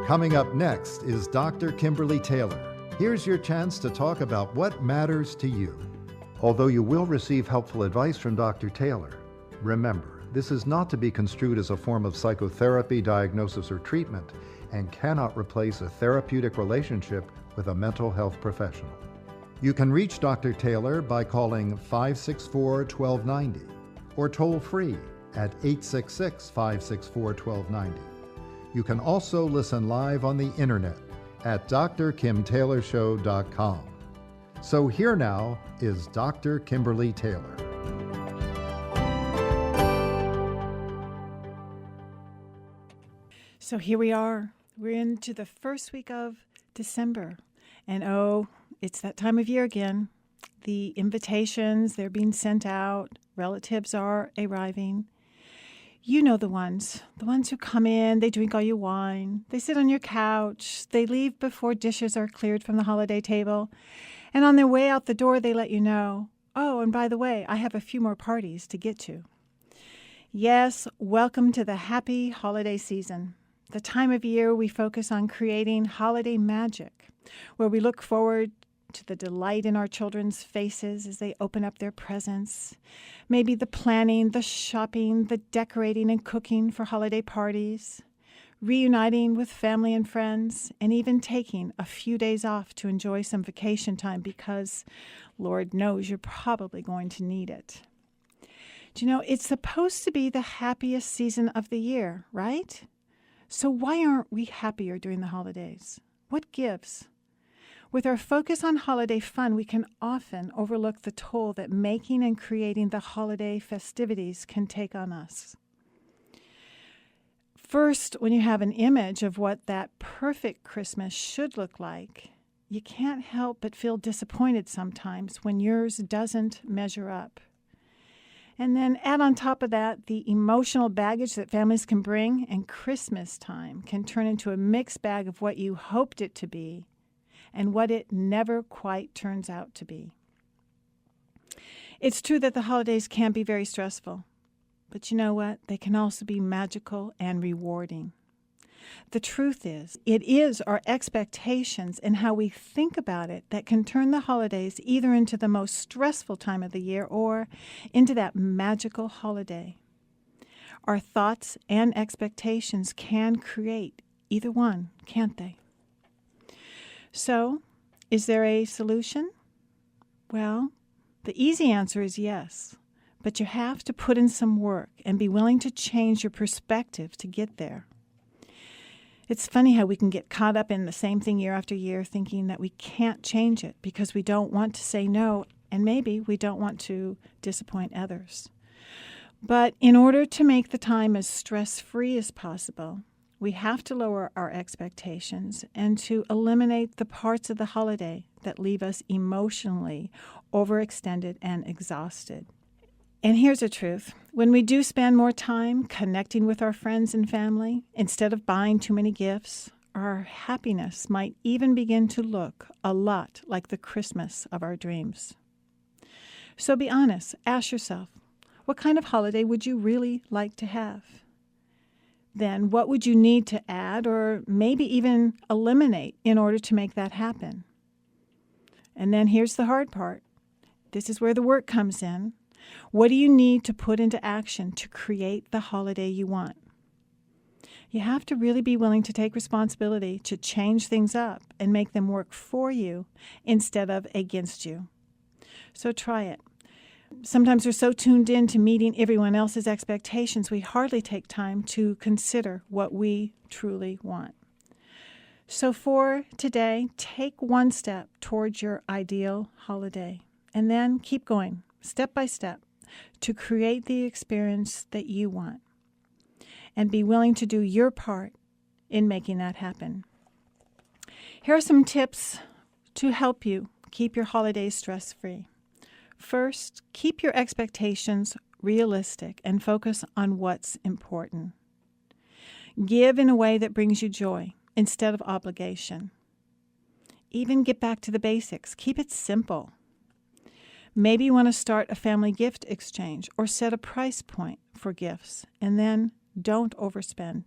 Coming up next is Dr. Kimberly Taylor. Here's your chance to talk about what matters to you. Although you will receive helpful advice from Dr. Taylor, remember, this is not to be construed as a form of psychotherapy, diagnosis, or treatment, and cannot replace a therapeutic relationship with a mental health professional. You can reach Dr. Taylor by calling 564-1290 or toll free at 866-564-1290. You can also listen live on the internet at drkimtaylorshow.com. So here now is Dr. Kimberly Taylor. So here we are. We're into the first week of December. And oh, it's that time of year again. The invitations, they're being sent out. Relatives are arriving. You know the ones who come in, they drink all your wine, they sit on your couch, they leave before dishes are cleared from the holiday table, and on their way out the door they let you know, oh, and by the way, I have a few more parties to get to. Yes, welcome to the happy holiday season, the time of year we focus on creating holiday magic, where we look forward to the delight in our children's faces as they open up their presents. Maybe the planning, the shopping, the decorating and cooking for holiday parties, reuniting with family and friends, and even taking a few days off to enjoy some vacation time because Lord knows you're probably going to need it. Do you know, it's supposed to be the happiest season of the year, right? So why aren't we happier during the holidays? What gives? With our focus on holiday fun, we can often overlook the toll that making and creating the holiday festivities can take on us. First, when you have an image of what that perfect Christmas should look like, you can't help but feel disappointed sometimes when yours doesn't measure up. And then add on top of that the emotional baggage that families can bring, and Christmas time can turn into a mixed bag of what you hoped it to be and what it never quite turns out to be. It's true that the holidays can be very stressful, but you know what? They can also be magical and rewarding. The truth is, it is our expectations and how we think about it that can turn the holidays either into the most stressful time of the year or into that magical holiday. Our thoughts and expectations can create either one, can't they? So, is there a solution? Well, the easy answer is yes, but you have to put in some work and be willing to change your perspective to get there. It's funny how we can get caught up in the same thing year after year, thinking that we can't change it because we don't want to say no, and maybe we don't want to disappoint others. But in order to make the time as stress-free as possible, we have to lower our expectations and to eliminate the parts of the holiday that leave us emotionally overextended and exhausted. And here's the truth. When we do spend more time connecting with our friends and family, instead of buying too many gifts, our happiness might even begin to look a lot like the Christmas of our dreams. So be honest. Ask yourself, what kind of holiday would you really like to have? Then what would you need to add or maybe even eliminate in order to make that happen? And then here's the hard part. This is where the work comes in. What do you need to put into action to create the holiday you want? You have to really be willing to take responsibility to change things up and make them work for you instead of against you. So try it. Sometimes we're so tuned in to meeting everyone else's expectations, we hardly take time to consider what we truly want. So for today, take one step towards your ideal holiday, and then keep going, step by step, to create the experience that you want, and be willing to do your part in making that happen. Here are some tips to help you keep your holidays stress-free. First, keep your expectations realistic and focus on what's important. Give in a way that brings you joy instead of obligation. Even get back to the basics. Keep it simple. Maybe you want to start a family gift exchange or set a price point for gifts, and then don't overspend.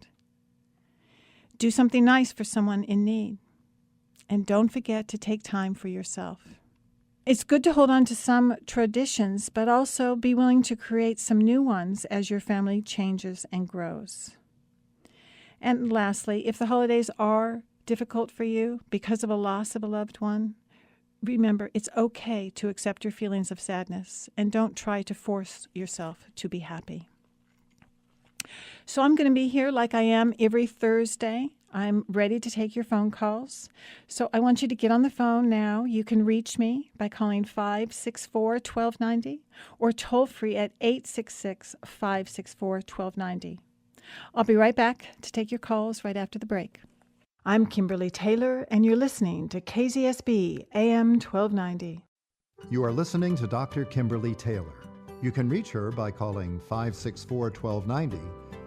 Do something nice for someone in need. And don't forget to take time for yourself. It's good to hold on to some traditions, but also be willing to create some new ones as your family changes and grows. And lastly, if the holidays are difficult for you because of a loss of a loved one, remember it's okay to accept your feelings of sadness and don't try to force yourself to be happy. So I'm going to be here like I am every Thursday. I'm ready to take your phone calls. So I want you to get on the phone now. You can reach me by calling 564-1290 or toll free at 866-564-1290. I'll be right back to take your calls right after the break. I'm Kimberly Taylor, and you're listening to KZSB AM 1290. You are listening to Dr. Kimberly Taylor. You can reach her by calling 564-1290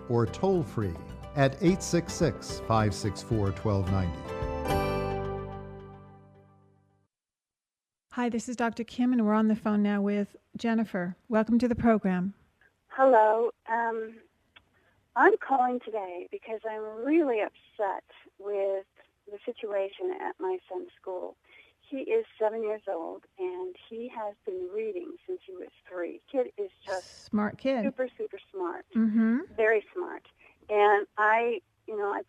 or toll free at 866-564-1290. Hi, this is Dr. Kim, and we're on the phone now with Jennifer. Welcome to the program. Hello. I'm calling today because I'm really upset with the situation at my son's school. He is 7 years old, and he has been reading since he was 3. Kid is just smart kid. Super, super smart. Mm-hmm. Very smart. And I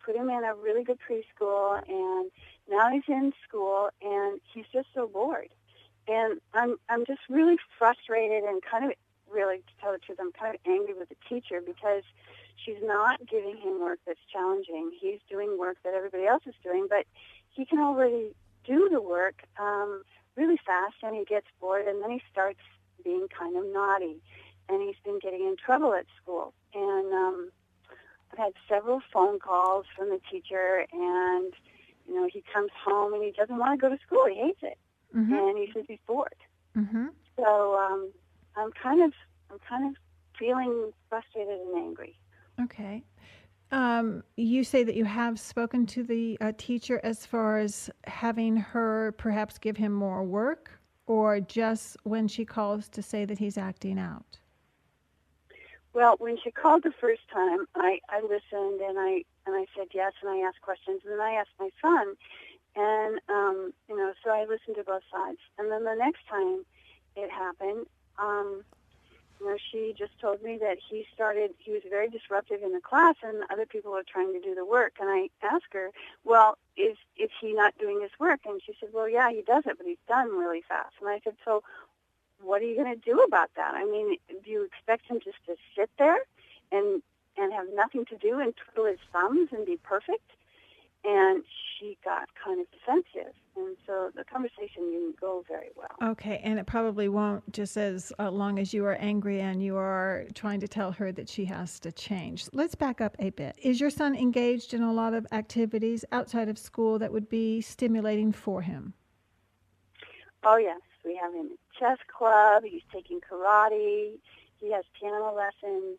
put him in a really good preschool, and now he's in school, and he's just so bored. And I'm just really frustrated and kind of, really, to tell the truth, I'm kind of angry with the teacher because she's not giving him work that's challenging. He's doing work that everybody else is doing, but he can already do the work really fast, and he gets bored, and then he starts being kind of naughty, and he's been getting in trouble at school. And I've had several phone calls from the teacher, and he comes home and he doesn't want to go to school. He hates it, Mm-hmm. and he says he's bored. Mm-hmm. So I'm kind of feeling frustrated and angry. Okay. You say that you have spoken to the teacher as far as having her perhaps give him more work, or just when she calls to say that he's acting out? Well, when she called the first time, I listened and I said yes, and I asked questions, and then I asked my son, and so I listened to both sides. And then the next time it happened, she just told me that he was very disruptive in the class, and other people were trying to do the work. And I asked her, well, is he not doing his work? And she said, well, yeah, he does it, but he's done really fast. And I said, so what are you going to do about that? I mean, do you expect him just to sit there and have nothing to do and twiddle his thumbs and be perfect? And she got kind of defensive. And so the conversation didn't go very well. Okay, and it probably won't, just as long as you are angry and you are trying to tell her that she has to change. Let's back up a bit. Is your son engaged in a lot of activities outside of school that would be stimulating for him? Oh, yes. We have him in chess club. He's taking karate. He has piano lessons.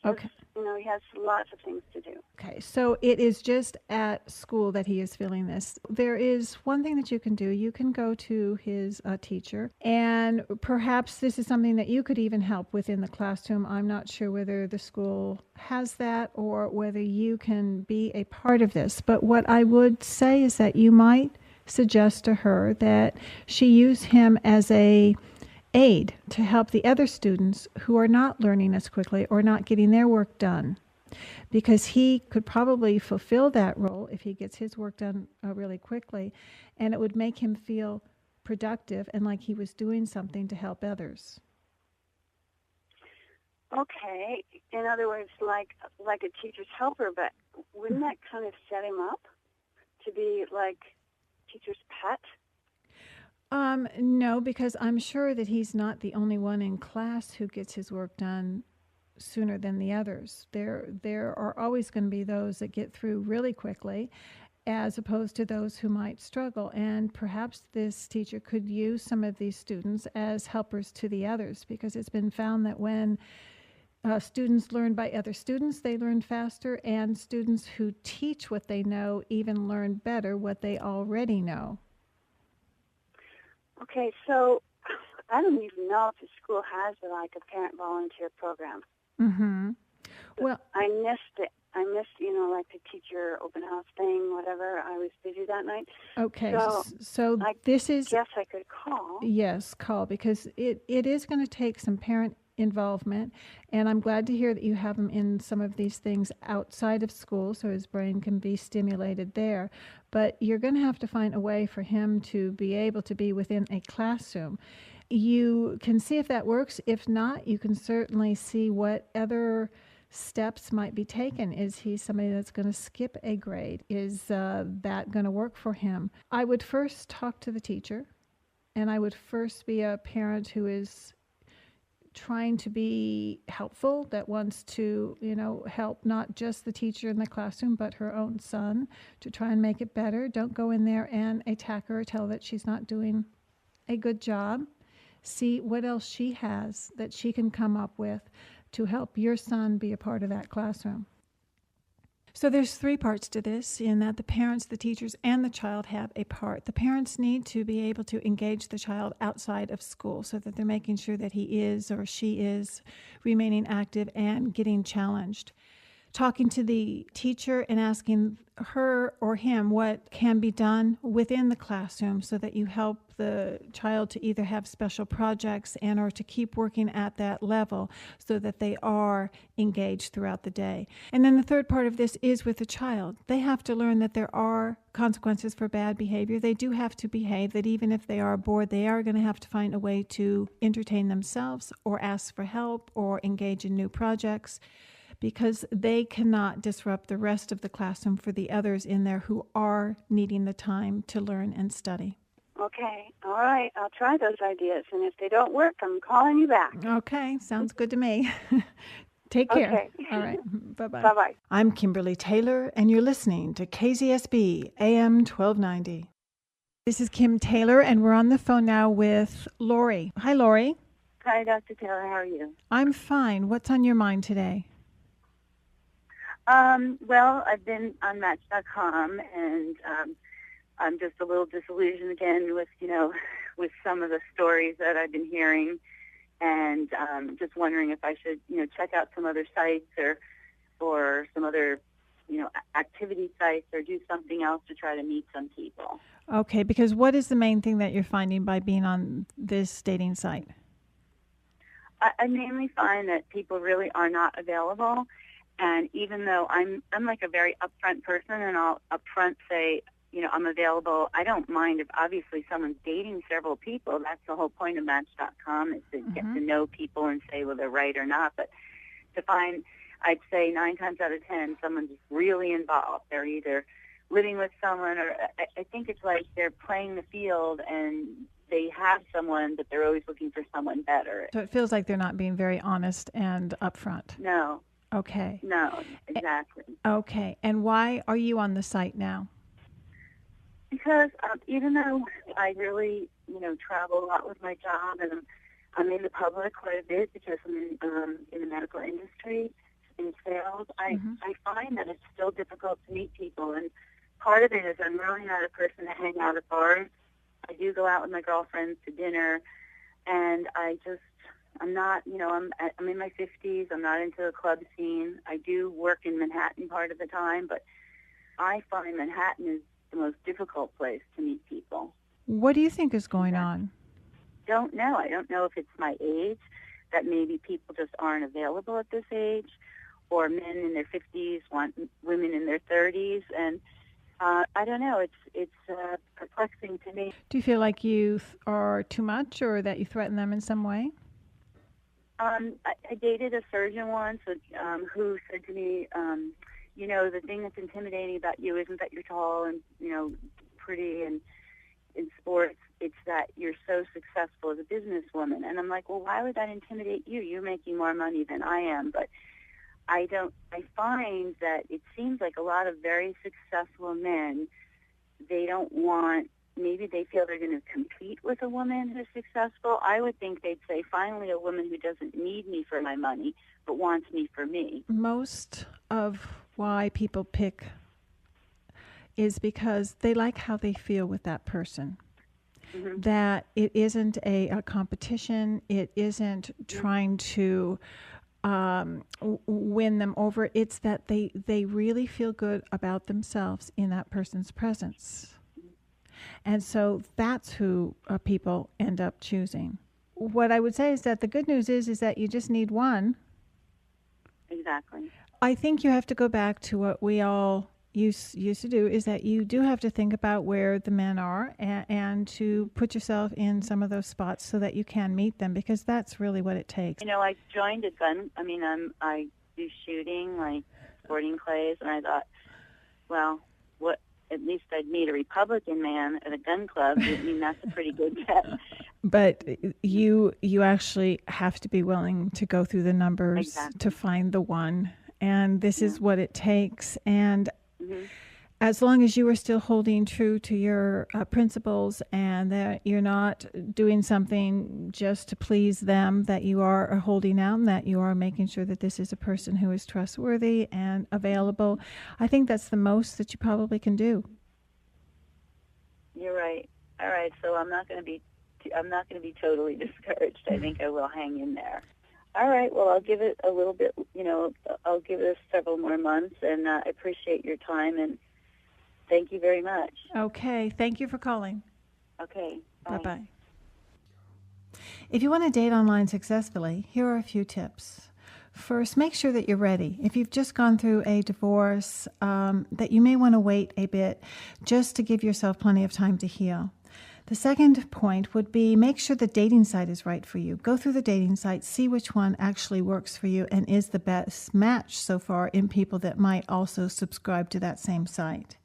Okay. He has lots of things to do. Okay, so it is just at school that he is feeling this. There is one thing that you can do. You can go to his teacher, and perhaps this is something that you could even help within the classroom. I'm not sure whether the school has that or whether you can be a part of this. But what I would say is that you might suggest to her that she use him as a aid to help the other students who are not learning as quickly or not getting their work done, because he could probably fulfill that role if he gets his work done really quickly, and it would make him feel productive and like he was doing something to help others. Okay. In other words, like a teacher's helper, but wouldn't that kind of set him up to be like teacher's pet? No, because I'm sure that he's not the only one in class who gets his work done sooner than the others. There are always going to be those that get through really quickly, as opposed to those who might struggle. And perhaps this teacher could use some of these students as helpers to the others, because it's been found that when students learn by other students, they learn faster, and students who teach what they know even learn better what they already know. Okay, so I don't even know if the school has like a parent volunteer program. Mm-hmm. Well, I missed it I missed, like the teacher open house thing, whatever. I was busy that night. Okay, So so I this is, guess I could call. yes, call, because it is going to take some parent involvement, and I'm glad to hear that you have him in some of these things outside of school so his brain can be stimulated there. But you're going to have to find a way for him to be able to be within a classroom. You can see if that works. If not, you can certainly see what other steps might be taken. Is he somebody that's going to skip a grade? Is that going to work for him? I would first talk to the teacher, and I would first be a parent who is trying to be helpful, that wants to, help not just the teacher in the classroom, but her own son, to try and make it better. Don't go in there and attack her or tell her that she's not doing a good job. See what else she has that she can come up with to help your son be a part of that classroom. So there's three parts to this, in that the parents, the teachers, and the child have a part. The parents need to be able to engage the child outside of school so that they're making sure that he is or she is remaining active and getting challenged. Talking to the teacher and asking her or him what can be done within the classroom so that you help the child to either have special projects and or to keep working at that level so that they are engaged throughout the day. And then the third part of this is with the child. They have to learn that there are consequences for bad behavior. They do have to behave, that even if they are bored, they are going to have to find a way to entertain themselves or ask for help or engage in new projects, because they cannot disrupt the rest of the classroom for the others in there who are needing the time to learn and study. Okay. All right. I'll try those ideas. And if they don't work, I'm calling you back. Okay. Sounds good to me. Take care. Okay. All right. Bye-bye. Bye-bye. I'm Kimberly Taylor, and you're listening to KZSB AM 1290. This is Kim Taylor, and we're on the phone now with Lori. Hi, Lori. Hi, Dr. Taylor. How are you? I'm fine. What's on your mind today? Well, I've been on Match.com, and I'm just a little disillusioned again with, with some of the stories that I've been hearing, and just wondering if I should, check out some other sites or some other, activity sites, or do something else to try to meet some people. Okay, because what is the main thing that you're finding by being on this dating site? I mainly find that people really are not available. And even though I'm like a very upfront person, and I'll upfront say, I'm available, I don't mind if obviously someone's dating several people. That's the whole point of Match.com, is to get to know people and say whether they're right or not. But to find, I'd say 9 times out of 10, someone's really involved. They're either living with someone, or I think it's like they're playing the field and they have someone, but they're always looking for someone better. So it feels like they're not being very honest and upfront. No. Okay. No, exactly. Okay. And why are you on the site now? Because even though I really, travel a lot with my job, and I'm in the public quite a bit because I'm in the medical industry, in sales, I find that it's still difficult to meet people. And part of it is I'm really not a person to hang out at bars. I do go out with my girlfriends to dinner, and I'm not, I'm in my 50s. I'm not into the club scene. I do work in Manhattan part of the time, but I find Manhattan is the most difficult place to meet people. What do you think is going on? Don't know. I don't know if it's my age, that maybe people just aren't available at this age, or men in their 50s want women in their 30s, and I don't know. It's perplexing to me. Do you feel like you are too much, or that you threaten them in some way? I dated a surgeon once who said to me, the thing that's intimidating about you isn't that you're tall and, pretty and in sports. It's that you're so successful as a businesswoman. And I'm like, well, why would that intimidate you? You're making more money than I am. But I find that it seems like a lot of very successful men, they don't want, maybe they feel they're going to compete with a woman who's successful. I would think they'd say, finally, a woman who doesn't need me for my money, but wants me for me. Most of why people pick is because they like how they feel with that person. Mm-hmm. That it isn't a competition. It isn't trying to win them over. It's that they really feel good about themselves in that person's presence. And so that's who people end up choosing. What I would say is that the good news is that you just need one. Exactly. I think you have to go back to what we all used to do, is that you do have to think about where the men are and to put yourself in some of those spots so that you can meet them, because that's really what it takes. I joined a gun. I do shooting, like sporting clays, and I thought, well, at least I'd meet a Republican man at a gun club. That's a pretty good bet. But you actually have to be willing to go through the numbers Exactly. to find the one. And this is what it takes. And Mm-hmm. as long as you are still holding true to your principles, and that you're not doing something just to please them, that you are holding out, and that you are making sure that this is a person who is trustworthy and available, I think that's the most that you probably can do. You're right. All right, so I'm not going to be totally discouraged. I think I will hang in there. All right, well, I'll give it a little bit, I'll give this several more months, and I appreciate your time, and thank you very much. Okay, thank you for calling. Okay, bye. Bye-bye. If you want to date online successfully, here are a few tips. First, make sure that you're ready. If you've just gone through a divorce, that you may want to wait a bit just to give yourself plenty of time to heal. The second point would be, make sure the dating site is right for you. Go through the dating site, see which one actually works for you and is the best match so far in people that might also subscribe to that same site.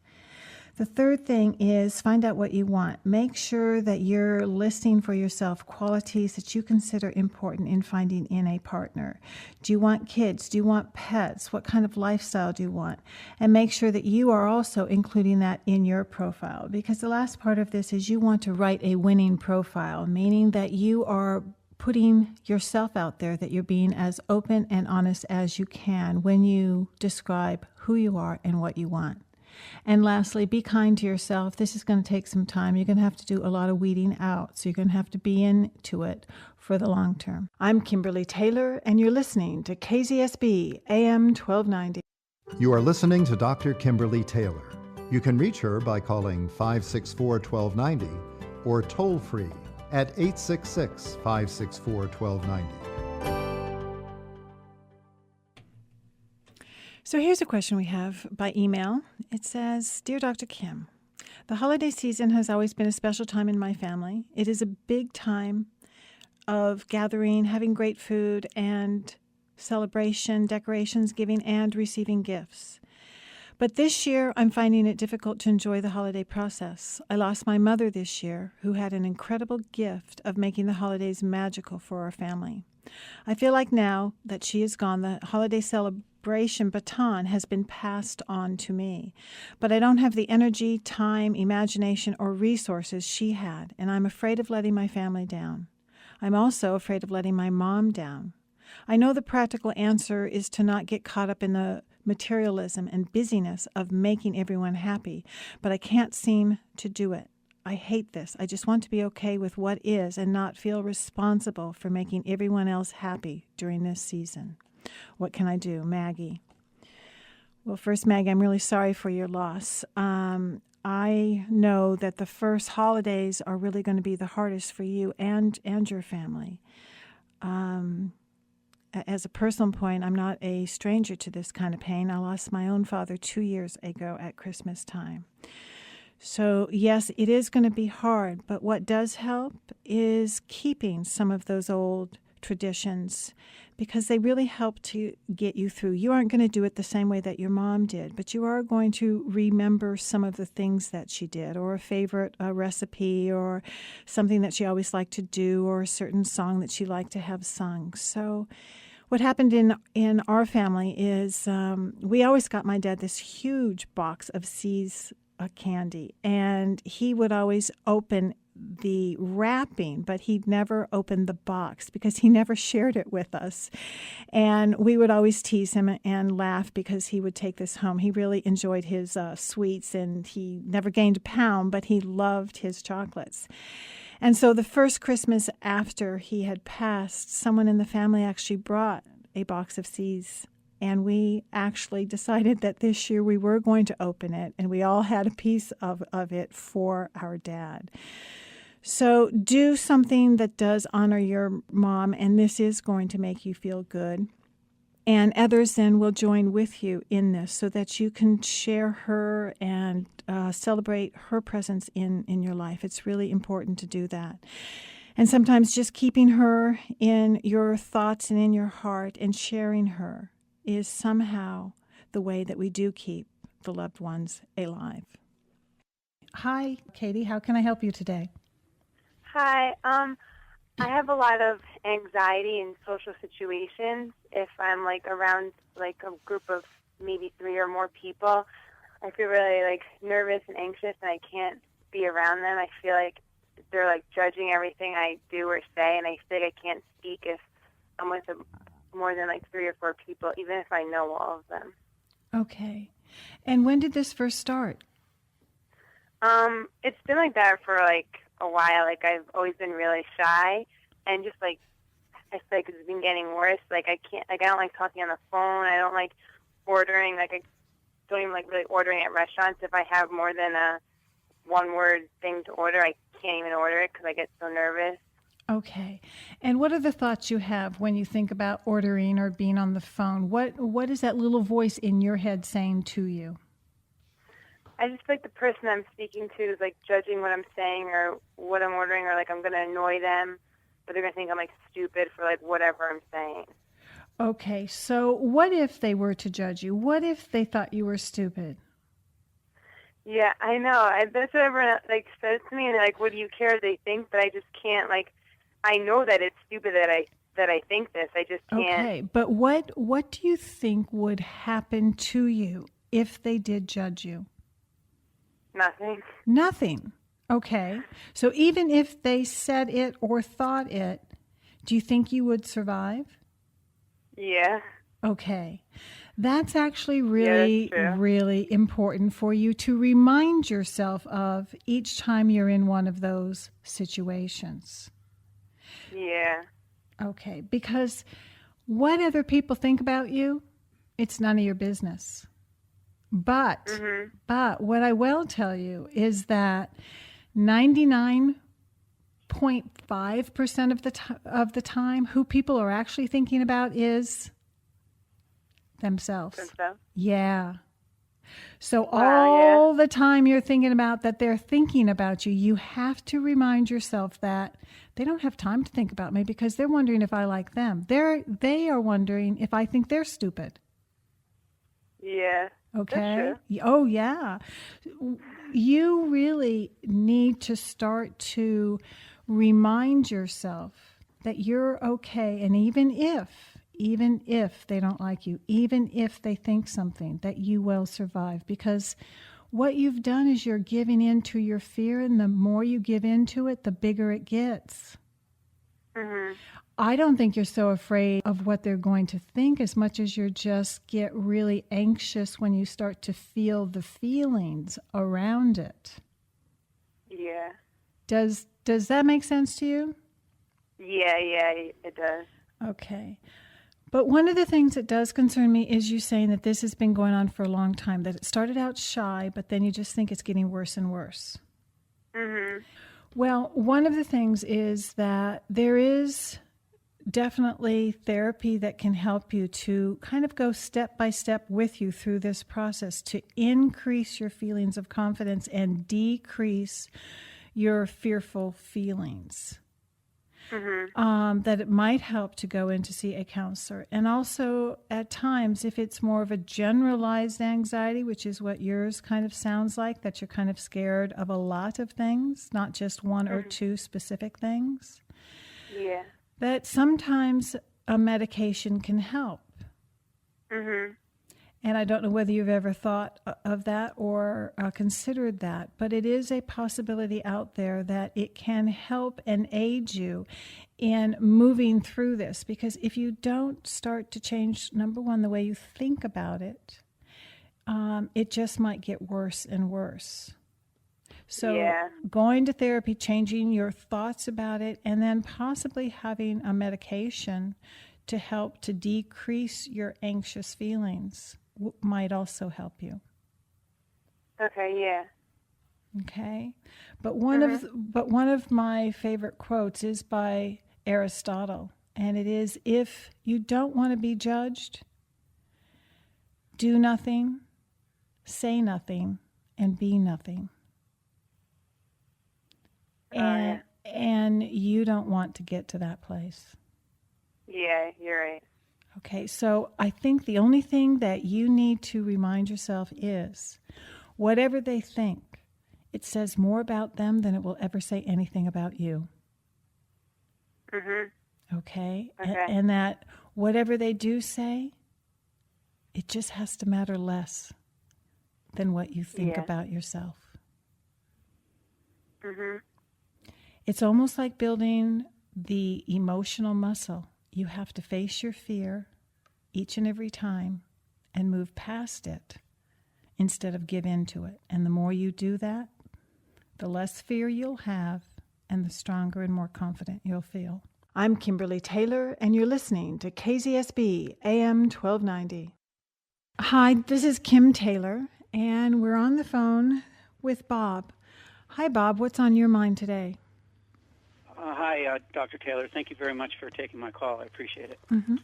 The third thing is, find out what you want. Make sure that you're listing for yourself qualities that you consider important in finding in a partner. Do you want kids? Do you want pets? What kind of lifestyle do you want? And make sure that you are also including that in your profile, because the last part of this is you want to write a winning profile, meaning that you are putting yourself out there, that you're being as open and honest as you can when you describe who you are and what you want. And lastly, be kind to yourself. This is going to take some time. You're going to have to do a lot of weeding out. So you're going to have to be into it for the long term. I'm Kimberly Taylor, and you're listening to KZSB AM 1290. You are listening to Dr. Kimberly Taylor. You can reach her by calling 564-1290 or toll free at 866-564-1290. So here's a question we have by email. It says, Dear Dr. Kim, the holiday season has always been a special time in my family. It is a big time of gathering, having great food, and celebration, decorations, giving, and receiving gifts. But this year, I'm finding it difficult to enjoy the holiday process. I lost my mother this year, who had an incredible gift of making the holidays magical for our family. I feel like now that she is gone, the holiday celebration baton has been passed on to me. But I don't have the energy, time, imagination, or resources she had, and I'm afraid of letting my family down. I'm also afraid of letting my mom down. I know the practical answer is to not get caught up in the materialism and busyness of making everyone happy, but I can't seem to do it. I hate this. I just want to be okay with what is and not feel responsible for making everyone else happy during this season. What can I do? Maggie. Well, first, Maggie, I'm really sorry for your loss. I know that the first holidays are really going to be the hardest for you and your family. As a personal point, I'm not a stranger to this kind of pain. I lost my own father 2 years ago at Christmas time. So, yes, it is going to be hard, but what does help is keeping some of those old traditions, because they really help to get you through. You aren't going to do it the same way that your mom did, but you are going to remember some of the things that she did, or a favorite recipe, or something that she always liked to do, or a certain song that she liked to have sung. So what happened in our family is we always got my dad this huge box of C's candy, and he would always open the wrapping, but he'd never opened the box because he never shared it with us. And we would always tease him and laugh because he would take this home. He really enjoyed his sweets, and he never gained a pound, but he loved his chocolates. And so the first Christmas after he had passed, someone in the family actually brought a box of C's. And we actually decided that this year we were going to open it, and we all had a piece of it for our dad. So do something that does honor your mom, and this is going to make you feel good. And others then will join with you in this so that you can share her and celebrate her presence in your life. It's really important to do that. And sometimes just keeping her in your thoughts and in your heart and sharing her is somehow the way that we do keep the loved ones alive. Hi, Katie. How can I help you today? Hi. I have a lot of anxiety in social situations. If I'm like around like a group of maybe 3 or more people, I feel really like nervous and anxious, and I can't be around them. I feel like they're like judging everything I do or say, and I feel like I can't speak if I'm with more than like 3 or 4 people, even if I know all of them. Okay. And when did this first start? It's been like that for like a while. Like I've always been really shy, and just like I feel like it's been getting worse. Like I don't like talking on the phone. I don't like ordering. Like I don't even like really ordering at restaurants. If I have more than a one-word thing to order, I can't even order it because I get so nervous. Okay. And what are the thoughts you have when you think about ordering or being on the phone? What is that little voice in your head saying to you? I just feel like the person I'm speaking to is like judging what I'm saying or what I'm ordering, or like I'm going to annoy them, but they're going to think I'm like stupid for like whatever I'm saying. Okay. So what if they were to judge you? What if they thought you were stupid? Yeah, I know. That's what everyone like says to me, and like, what do you care if they think? But I just can't. Like, I know that it's stupid that I think this. I just can't. Okay, but what do you think would happen to you if they did judge you? Nothing. Nothing. Okay. So even if they said it or thought it, do you think you would survive? Yeah. Okay. That's actually really, Yeah, that's true. really important for you to remind yourself of each time you're in one of those situations. Yeah. Okay. Because what other people think about you, it's none of your business. But what I will tell you is that 99.5% of the time, who people are actually thinking about is themselves. Yeah. So all the time you're thinking about that they're thinking about you, you have to remind yourself that they don't have time to think about me because they're wondering if I like them. They are wondering if I think they're stupid. Yeah. Okay. Oh, yeah. You really need to start to remind yourself that you're okay. And even if they don't like you, even if they think something, that you will survive. Because what you've done is you're giving in to your fear. And the more you give into it, the bigger it gets. Mm-hmm. I don't think you're so afraid of what they're going to think as much as you just get really anxious when you start to feel the feelings around it. Yeah. Does that make sense to you? Yeah, it does. Okay. But one of the things that does concern me is you saying that this has been going on for a long time, that it started out shy, but then you just think it's getting worse and worse. Mm-hmm. Well, one of the things is that there is definitely therapy that can help you to kind of go step by step with you through this process to increase your feelings of confidence and decrease your fearful feelings. Mm-hmm. That it might help to go in to see a counselor. And also at times, if it's more of a generalized anxiety, which is what yours kind of sounds like, that you're kind of scared of a lot of things, not just one or two specific things. Yeah. That sometimes a medication can help. Mm-hmm. And I don't know whether you've ever thought of that or considered that, but it is a possibility out there that it can help and aid you in moving through this. Because if you don't start to change, number one, the way you think about it, it just might get worse and worse. So going to therapy, changing your thoughts about it, and then possibly having a medication to help to decrease your anxious feelings might also help you. Okay, yeah. Okay? But one of my favorite quotes is by Aristotle, and it is, if you don't want to be judged, do nothing, say nothing, and be nothing. And you don't want to get to that place. Yeah, you're right. Okay, so I think the only thing that you need to remind yourself is, whatever they think, it says more about them than it will ever say anything about you. Mm-hmm. Okay? Okay. And that whatever they do say, it just has to matter less than what you think about yourself. Mm-hmm. It's almost like building the emotional muscle. You have to face your fear each and every time and move past it instead of give in to it. And the more you do that, the less fear you'll have and the stronger and more confident you'll feel. I'm Kimberly Taylor, and you're listening to KZSB AM 1290. Hi, this is Kim Taylor, and we're on the phone with Bob. Hi, Bob. What's on your mind today? Hi, Dr. Taylor. Thank you very much for taking my call. I appreciate it. Mm-hmm.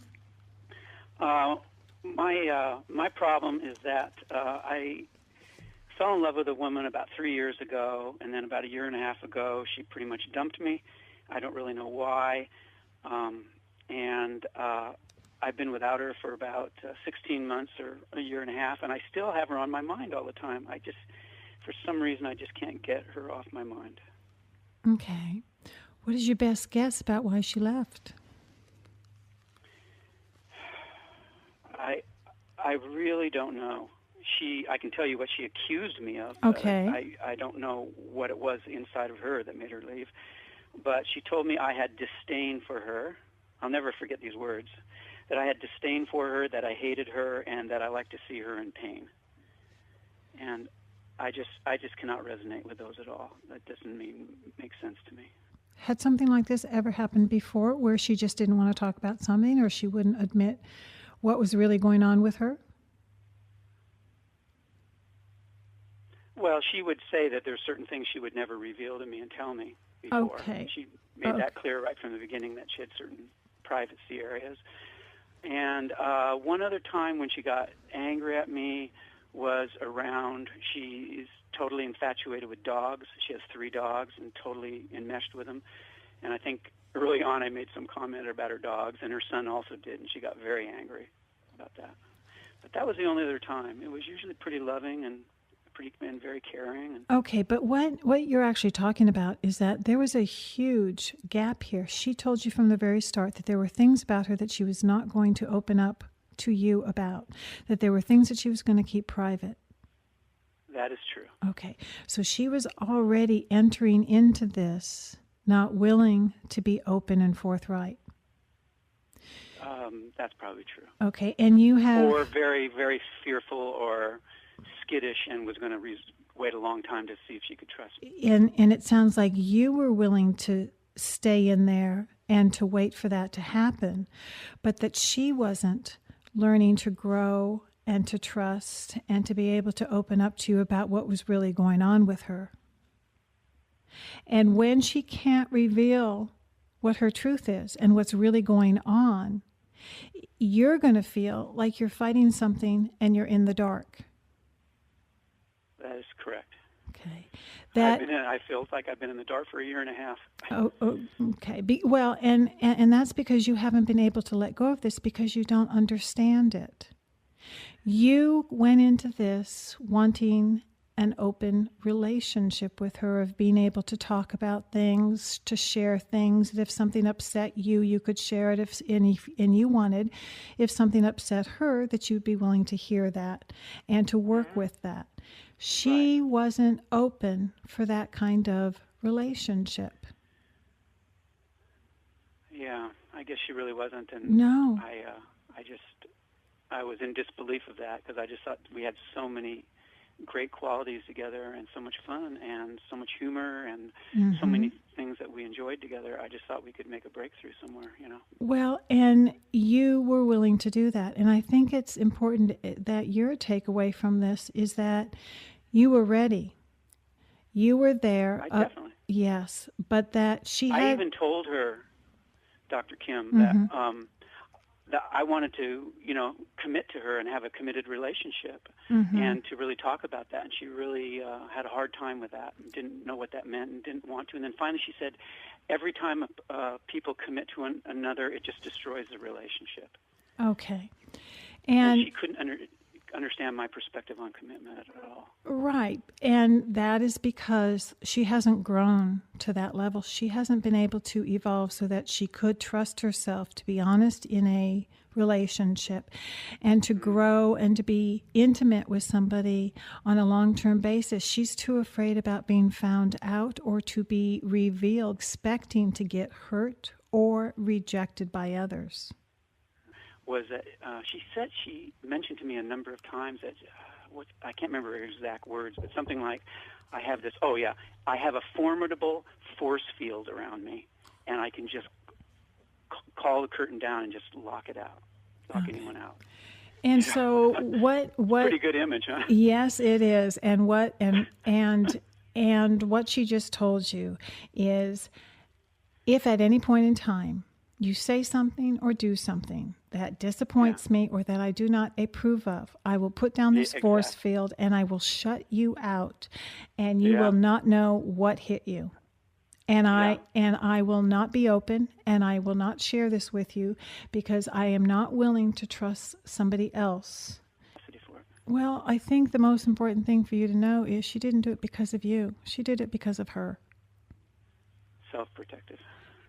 My problem is that I fell in love with a woman about 3 years ago, and then about a year and a half ago, she pretty much dumped me. I don't really know why. And I've been without her for about 16 months or a year and a half, and I still have her on my mind all the time. For some reason, I just can't get her off my mind. Okay. What is your best guess about why she left? I really don't know. I can tell you what she accused me of. Okay. I don't know what it was inside of her that made her leave. But she told me I had disdain for her. I'll never forget these words. That I had disdain for her, that I hated her, and that I liked to see her in pain. And I just cannot resonate with those at all. That doesn't make sense to me. Had something like this ever happened before, where she just didn't want to talk about something, or she wouldn't admit what was really going on with her? Well, she would say that there's certain things she would never reveal to me and tell me before. Okay. She made that clear right from the beginning, that she had certain privacy areas. And one other time when she got angry at me was around, she's totally infatuated with dogs. She has 3 dogs and totally enmeshed with them. And I think early on I made some comment about her dogs, and her son also did, and she got very angry about that. But that was the only other time. It was usually pretty loving and very caring. Okay, but what you're actually talking about is that there was a huge gap here. She told you from the very start that there were things about her that she was not going to open up to you about, that there were things that she was going to keep private. That is true. Okay, so she was already entering into this not willing to be open and forthright. That's probably true. Okay, and you have... Or very, very fearful or skittish, and was going to wait a long time to see if she could trust me. And it sounds like you were willing to stay in there and to wait for that to happen, but that she wasn't learning to grow and to trust and to be able to open up to you about what was really going on with her. And when she can't reveal what her truth is and what's really going on, you're going to feel like you're fighting something and you're in the dark. That is correct. Okay. I feel like I've been in the dark for a year and a half. Okay. And that's because you haven't been able to let go of this because you don't understand it. You went into this wanting an open relationship with her, of being able to talk about things, to share things, that if something upset you, you could share it, and you wanted, if something upset her, that you'd be willing to hear that and to work with that. She wasn't open for that kind of relationship. Yeah, I guess she really wasn't. And no. I was in disbelief of that, because I just thought we had so many great qualities together and so much fun and so much humor and so Mm-hmm. many things that we enjoyed together. I just thought we could make a breakthrough somewhere, Well, and you were willing to do that. And I think it's important that your takeaway from this is that you were ready. You were there. I definitely. Yes, but that she had... I even told her, Dr. Kim, Mm-hmm. that I wanted to, commit to her and have a committed relationship Mm-hmm. and to really talk about that. And she really had a hard time with that and didn't know what that meant and didn't want to. And then finally she said, every time people commit to another, it just destroys the relationship. Okay. And she couldn't understand my perspective on commitment at all. Right. And that is because she hasn't grown to that level. She hasn't been able to evolve so that she could trust herself to be honest in a relationship and to grow and to be intimate with somebody on a long-term basis. She's too afraid about being found out or to be revealed, expecting to get hurt or rejected by others. Was that she mentioned to me a number of times that I can't remember her exact words, but something like, I have a formidable force field around me, and I can just call the curtain down and just lock anyone out. And so what pretty good image, huh? Yes, it is. And what she just told you is, if at any point in time you say something or do something that disappoints me or that I do not approve of, I will put down this force field and I will shut you out, and you will not know what hit you. And I will not be open, and I will not share this with you because I am not willing to trust somebody else. Well, I think the most important thing for you to know is she didn't do it because of you. She did it because of her. Self-protective.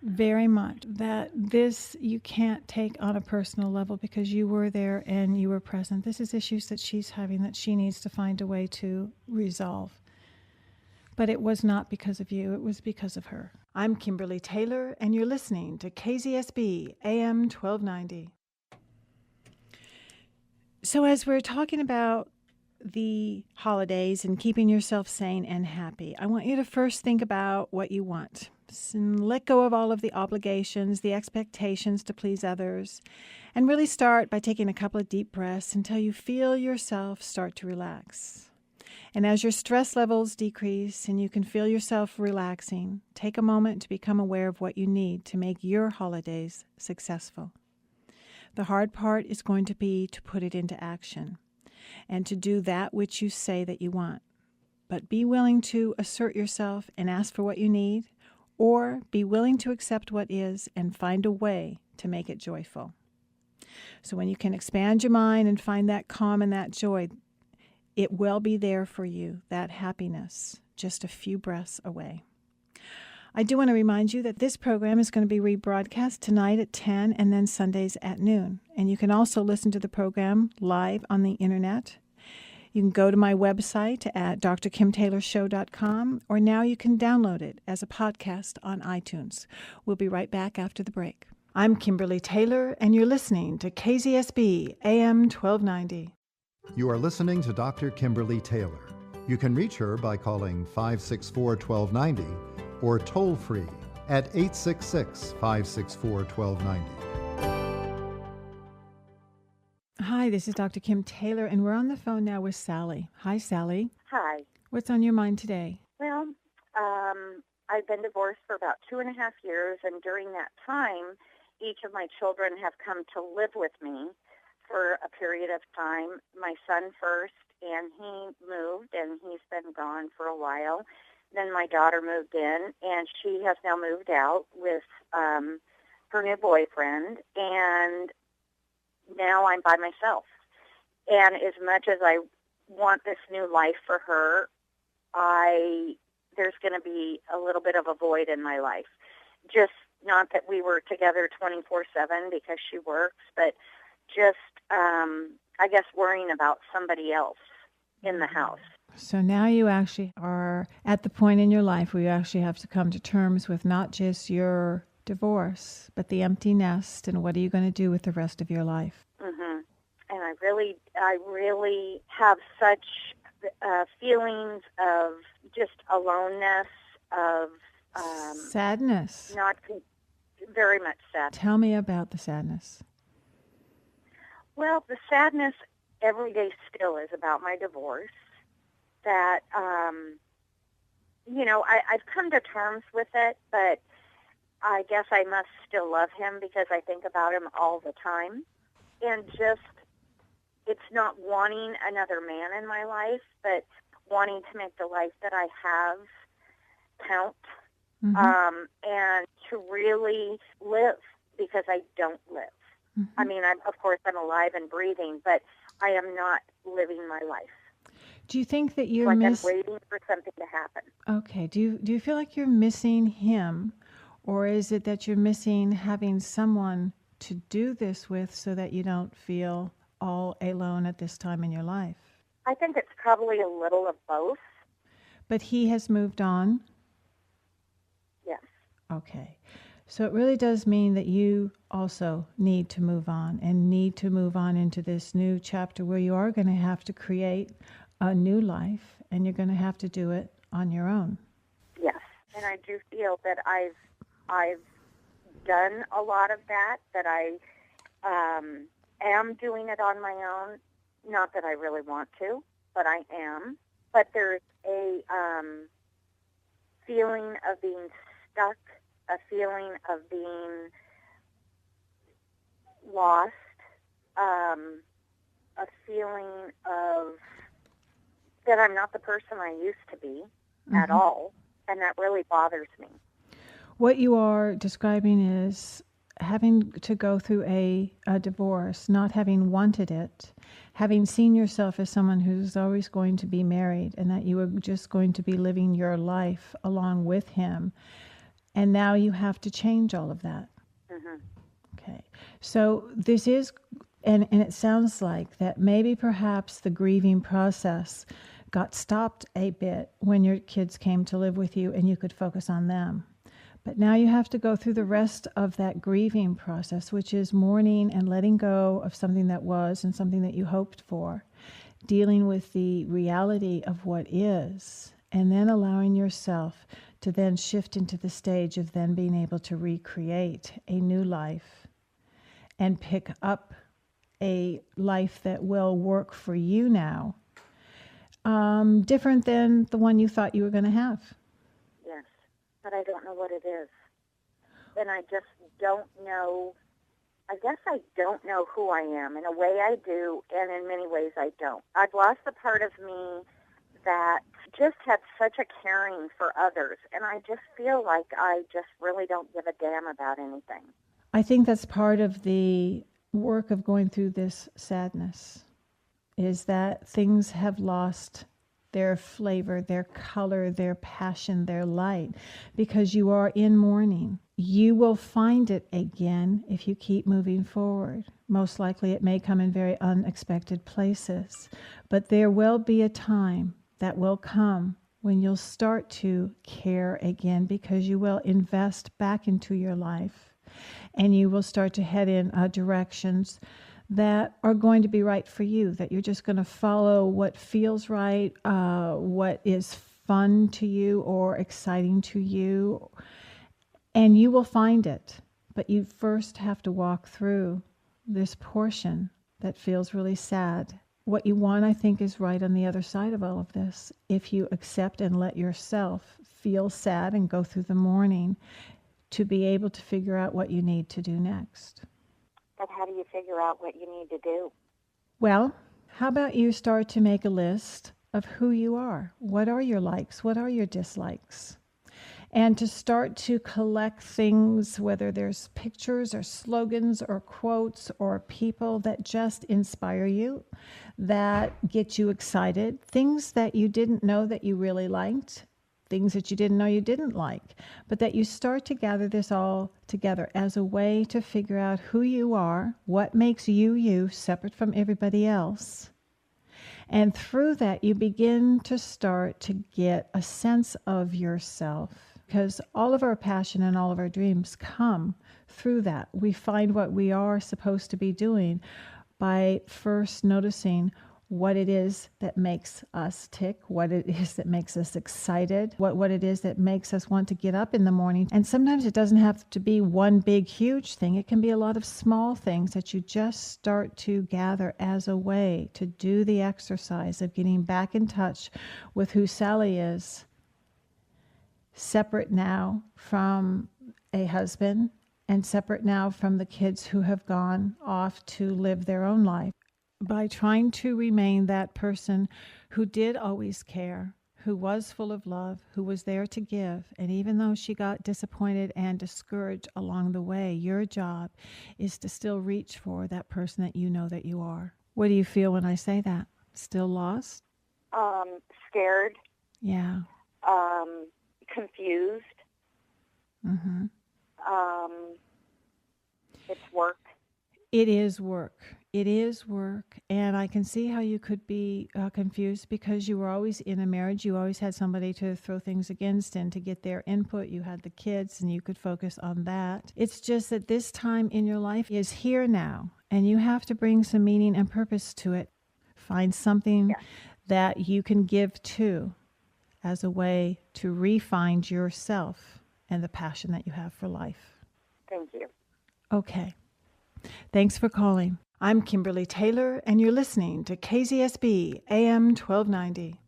Very much. That this you can't take on a personal level because you were there and you were present. This is issues that she's having that she needs to find a way to resolve. But it was not because of you. It was because of her. I'm Kimberly Taylor, and you're listening to KZSB AM 1290. So as we're talking about the holidays and keeping yourself sane and happy, I want you to first think about what you want. And let go of all of the obligations, the expectations to please others, and really start by taking a couple of deep breaths until you feel yourself start to relax. And as your stress levels decrease and you can feel yourself relaxing, take a moment to become aware of what you need to make your holidays successful. The hard part is going to be to put it into action and to do that which you say that you want. But be willing to assert yourself and ask for what you need, or be willing to accept what is and find a way to make it joyful. So when you can expand your mind and find that calm and that joy, it will be there for you, that happiness, just a few breaths away. I do want to remind you that this program is going to be rebroadcast tonight at 10 and then Sundays at noon. And you can also listen to the program live on the internet. You can go to my website at drkimtaylorshow.com, or now you can download it as a podcast on iTunes. We'll be right back after the break. I'm Kimberly Taylor, and you're listening to KZSB AM 1290. You are listening to Dr. Kimberly Taylor. You can reach her by calling 564-1290 or toll-free at 866-564-1290. Hi, this is Dr. Kim Taylor, and we're on the phone now with Sally. Hi, Sally. Hi. What's on your mind today? Well, I've been divorced for about 2.5 years, and during that time, each of my children have come to live with me for a period of time. My son first, and he moved, and he's been gone for a while. Then my daughter moved in, and she has now moved out with her new boyfriend, and now I'm by myself. And as much as I want this new life for her, there's going to be a little bit of a void in my life. Just not that we were together 24/7 because she works, but just, I guess, worrying about somebody else in the house. So now you actually are at the point in your life where you actually have to come to terms with not just your divorce, but the empty nest, and what are you going to do with the rest of your life? Mm-hmm. And I really have such feelings of just aloneness, of sadness. not very much sadness. Tell me about the sadness. Well, the sadness every day still is about my divorce. That, I've come to terms with it, but I guess I must still love him because I think about him all the time. And just, it's not wanting another man in my life, but wanting to make the life that I have count, and to really live because I don't live. Mm-hmm. I mean, of course, I'm alive and breathing, but I am not living my life. Do you think that you're I'm waiting for something to happen. Okay. Do you feel like you're missing him, or is it that you're missing having someone to do this with so that you don't feel all alone at this time in your life? I think it's probably a little of both. But he has moved on? Yes. Okay. So it really does mean that you also need to move on and need to move on into this new chapter where you are going to have to create a new life, and you're going to have to do it on your own. Yes. And I do feel that I've done a lot of that I am doing it on my own. Not that I really want to, but I am. But there's a feeling of being stuck, a feeling of being lost, a feeling of that I'm not the person I used to be at all, and that really bothers me. What you are describing is having to go through a divorce, not having wanted it, having seen yourself as someone who's always going to be married and that you were just going to be living your life along with him. And now you have to change all of that. Mm-hmm. Okay. So this is, and it sounds like that maybe perhaps the grieving process got stopped a bit when your kids came to live with you and you could focus on them. But now you have to go through the rest of that grieving process, which is mourning and letting go of something that was and something that you hoped for, dealing with the reality of what is, and then allowing yourself to then shift into the stage of then being able to recreate a new life and pick up a life that will work for you now, different than the one you thought you were going to have. Yes, but I don't know what it is. And I just don't know. I guess I don't know who I am. In a way I do, and in many ways I don't. I've lost the part of me that just had such a caring for others, and I just feel like I just really don't give a damn about anything. I think that's part of the work of going through this sadness, is that things have lost their flavor, their color, their passion, their light, because you are in mourning. You will find it again if you keep moving forward. Most likely it may come in very unexpected places, but there will be a time that will come when you'll start to care again, because you will invest back into your life and you will start to head in directions that are going to be right for you, that you're just going to follow what feels right, what is fun to you or exciting to you, and you will find it. But you first have to walk through this portion that feels really sad. What you want, I think, is right on the other side of all of this. If you accept and let yourself feel sad and go through the mourning to be able to figure out what you need to do next. But how do you figure out what you need to do? Well, how about you start to make a list of who you are? What are your likes? What are your dislikes? And to start to collect things, whether there's pictures or slogans or quotes or people that just inspire you, that get you excited, things that you didn't know that you really liked, things that you didn't know you didn't like, but that you start to gather this all together as a way to figure out who you are, what makes you you, separate from everybody else. And through that, you begin to start to get a sense of yourself, because all of our passion and all of our dreams come through that. We find what we are supposed to be doing by first noticing what it is that makes us tick, what it is that makes us excited, what it is that makes us want to get up in the morning. And sometimes it doesn't have to be one big, huge thing. It can be a lot of small things that you just start to gather as a way to do the exercise of getting back in touch with who Sally is, separate now from a husband and separate now from the kids who have gone off to live their own life. By trying to remain that person who did always care, who was full of love, who was there to give. And even though she got disappointed and discouraged along the way, your job is to still reach for that person that you know that you are. What do you feel when I say that? Still lost? Scared. Yeah. Confused. Mm-hmm. It's work. It is work. It is work. And I can see how you could be confused because you were always in a marriage. You always had somebody to throw things against and to get their input. You had the kids and you could focus on that. It's just that this time in your life is here now and you have to bring some meaning and purpose to it. Find something that you can give to as a way to re-find yourself and the passion that you have for life. Thank you. Okay. Thanks for calling. I'm Kimberly Taylor, and you're listening to KZSB AM 1290.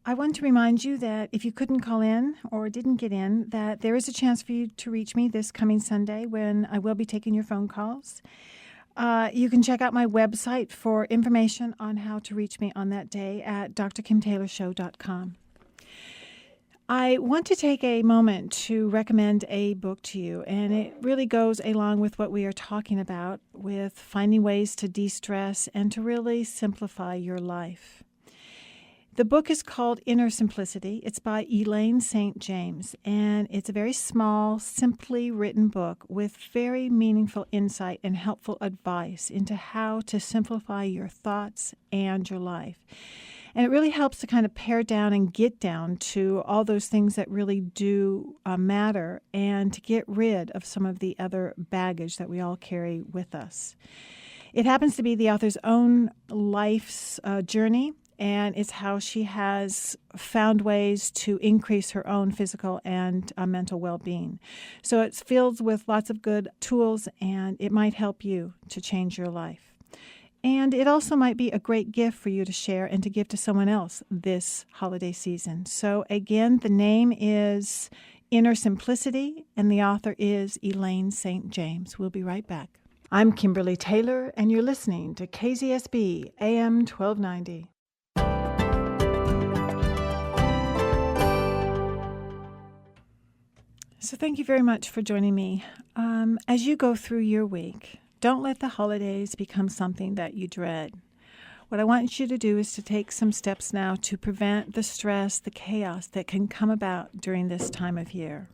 I want to remind you that if you couldn't call in or didn't get in, that there is a chance for you to reach me this coming Sunday when I will be taking your phone calls. You can check out my website for information on how to reach me on that day at drkimtaylorshow.com. I want to take a moment to recommend a book to you, and it really goes along with what we are talking about with finding ways to de-stress and to really simplify your life. The book is called Inner Simplicity. It's by Elaine St. James, and it's a very small, simply written book with very meaningful insight and helpful advice into how to simplify your thoughts and your life. And it really helps to kind of pare down and get down to all those things that really do matter and to get rid of some of the other baggage that we all carry with us. It happens to be the author's own life's journey, and it's how she has found ways to increase her own physical and mental well-being. So it's filled with lots of good tools, and it might help you to change your life. And it also might be a great gift for you to share and to give to someone else this holiday season. So again, the name is Inner Simplicity, and the author is Elaine St. James. We'll be right back. I'm Kimberly Taylor, and you're listening to KZSB AM 1290. So thank you very much for joining me. As you go through your week, don't let the holidays become something that you dread. What I want you to do is to take some steps now to prevent the stress, the chaos that can come about during this time of year.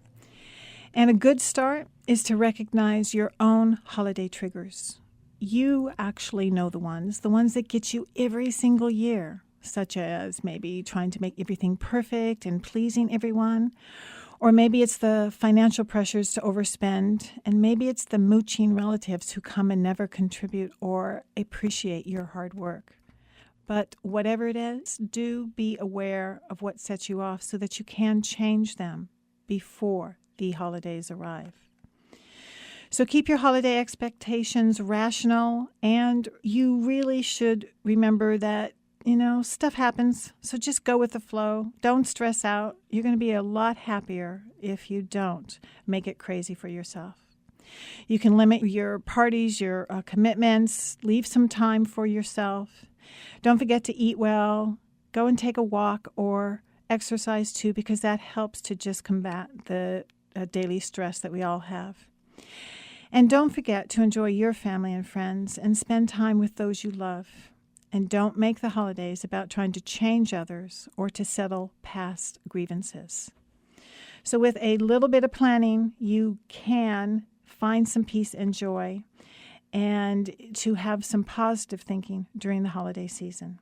And a good start is to recognize your own holiday triggers. You actually know the ones that get you every single year, such as maybe trying to make everything perfect and pleasing everyone. Or maybe it's the financial pressures to overspend, and maybe it's the mooching relatives who come and never contribute or appreciate your hard work. But whatever it is, do be aware of what sets you off so that you can change them before the holidays arrive. So keep your holiday expectations rational, and you really should remember that stuff happens, so just go with the flow. Don't stress out. You're going to be a lot happier if you don't make it crazy for yourself. You can limit your parties, your commitments, leave some time for yourself. Don't forget to eat well. Go and take a walk or exercise too, because that helps to just combat the daily stress that we all have. And don't forget to enjoy your family and friends and spend time with those you love. And don't make the holidays about trying to change others or to settle past grievances. So with a little bit of planning, you can find some peace and joy and to have some positive thinking during the holiday season.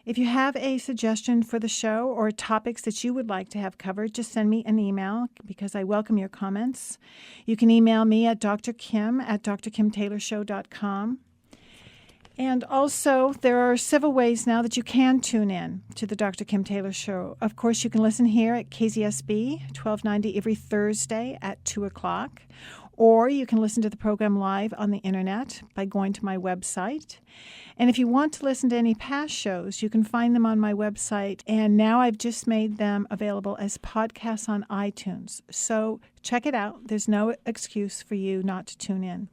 If you have a suggestion for the show or topics that you would like to have covered, just send me an email because I welcome your comments. You can email me at drkim@drkimtaylorshow.com. And also, there are several ways now that you can tune in to the Dr. Kim Taylor Show. Of course, you can listen here at KZSB 1290 every Thursday at 2 o'clock. Or you can listen to the program live on the internet by going to my website. And if you want to listen to any past shows, you can find them on my website. And now I've just made them available as podcasts on iTunes. So check it out. There's no excuse for you not to tune in.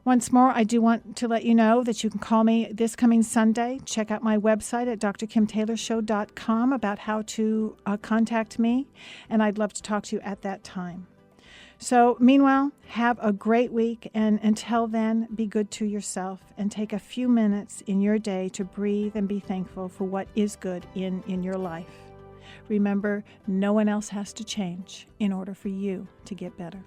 Once more, I do want to let you know that you can call me this coming Sunday. Check out my website at drkimtaylorshow.com about how to contact me, and I'd love to talk to you at that time. So, meanwhile, have a great week, and until then, be good to yourself and take a few minutes in your day to breathe and be thankful for what is good in your life. Remember, no one else has to change in order for you to get better.